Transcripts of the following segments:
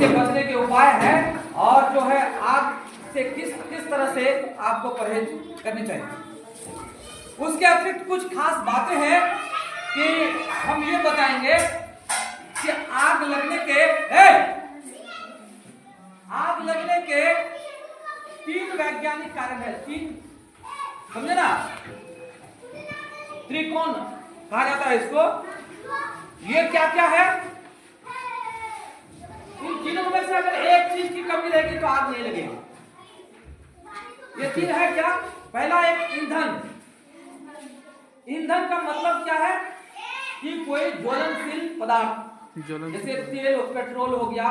इससे बचने के उपाय हैं और जो है आग से किस तरह से आपको परहेज करनी चाहिए। उसके अतिरिक्त कुछ खास बातें हैं कि हम ये बताएंगे कि आग लगने के 3 वैज्ञानिक कारण है। 3 समझे ना, त्रिकोण कहा जाता है इसको। ये क्या क्या है? इन तीनों में से अगर एक चीज की कमी रहेगी तो आग नहीं लगेगी। ये 3 है क्या? पहला एक ईंधन। ईंधन का मतलब क्या है कि कोई ज्वलनशील पदार्थ जैसे तेल, पेट्रोल हो गया,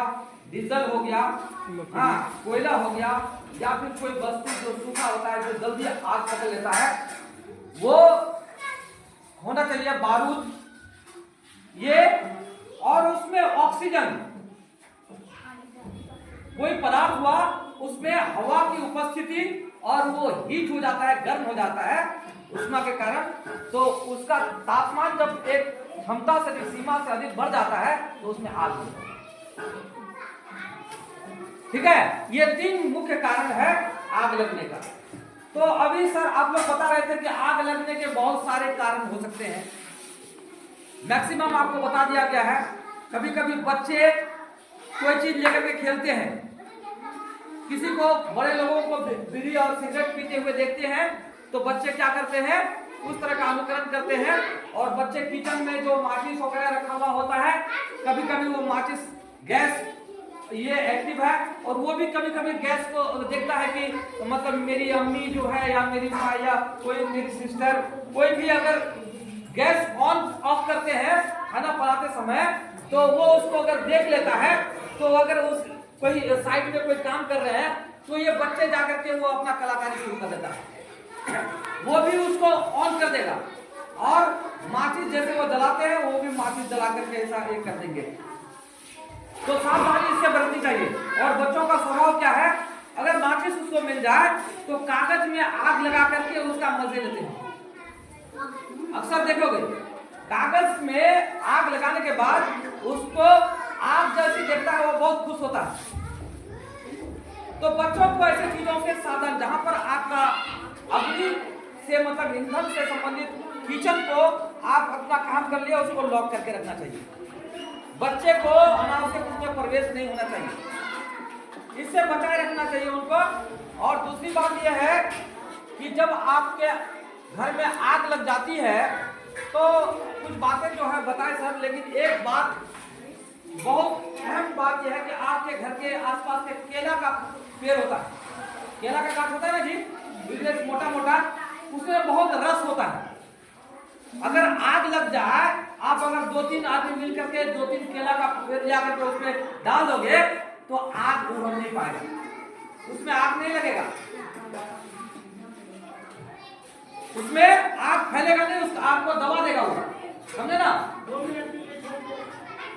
डीजल हो गया, हाँ कोयला हो गया, या फिर कोई वस्तु जो सूखा होता है जो जल्दी आग पकड़ लेता है, वो होना चाहिए। बारूद ये, और उसमें ऑक्सीजन, कोई पदार्थ हुआ उसमें हवा की उपस्थिति और वो हीट हो जाता है, गर्म हो जाता है उष्मा के कारण, तो उसका तापमान जब एक क्षमता से अधिक, सीमा से अधिक बढ़ जाता है तो उसमें आग लगती है। ठीक है, ये 3 मुख्य कारण है आग लगने का। तो अभी सर आप लोग बता रहे थे कि आग लगने के बहुत सारे कारण हो सकते हैं। मैक्सिमम आपको बता दिया गया है। कभी कभी बच्चे कोई चीज लेकर के खेलते हैं, किसी को, बड़े लोगों को बीड़ी और सिगरेट पीते हुए देखते हैं तो बच्चे क्या करते हैं, उस तरह का अनुकरण करते हैं। और बच्चे किचन में जो माचिस वगैरह रखा हुआ होता है, कभी कभी वो माचिस गैस ये एक्टिव है, और वो भी कभी कभी गैस को देखता है कि मतलब मेरी अम्मी जो है या मेरी माँ या कोई मेरी सिस्टर, कोई भी अगर गैस ऑन ऑफ करते हैं खाना बनाते समय, तो वो उसको अगर देख लेता है, तो अगर उस कोई साइड में कोई काम कर रहे हैं तो ये बच्चे जाकर के वो अपना कलाकारी शुरू कर देता है, वो भी उसको ऑन कर देगा। और माचिस जैसे वो जलाते हैं वो भी माचिस जला करके ऐसा एक कर देंगे। तो सावधानी इससे बरतनी चाहिए। और बच्चों का स्वभाव क्या है, अगर माचिस उसको मिल जाए तो कागज में आग लगा करके उसका मजे लेते हैं। अक्सर देखोगे कागज में आग लगाने के बाद उसको आग जैसी देखता है वो बहुत खुश होता है। तो बच्चों को ऐसी चीजों से सावधान, जहां पर आग का अग्नि से मतलब ईंधन से संबंधित किचन को आप अपना काम कर लिया, उसको लॉक करके रखना चाहिए। बच्चे को अनावश्यक उसमें प्रवेश नहीं होना चाहिए, इससे बचाए रखना चाहिए उनको। और दूसरी बात यह है कि जब आपके घर में आग लग जाती है तो कुछ बातें जो है बताए सर, लेकिन एक बात, बहुत अहम बात यह है कि आपके घर के आसपास के केला का पेड़ होता है, केला का काट होता है ना जी, बिजनेस मोटा मोटा, उसमें बहुत रस होता है। अगर आग लग जाए, आप अगर 2-3 आदमी मिलकर के 2-3 केला का पेड़ ले आकर के उसमें डाल दोगे तो आग उभर नहीं पाएगा, उसमें आग नहीं लगेगा, उसमें आग फैलेगा नहीं, उस आग को दबा देगा वो, समझे ना।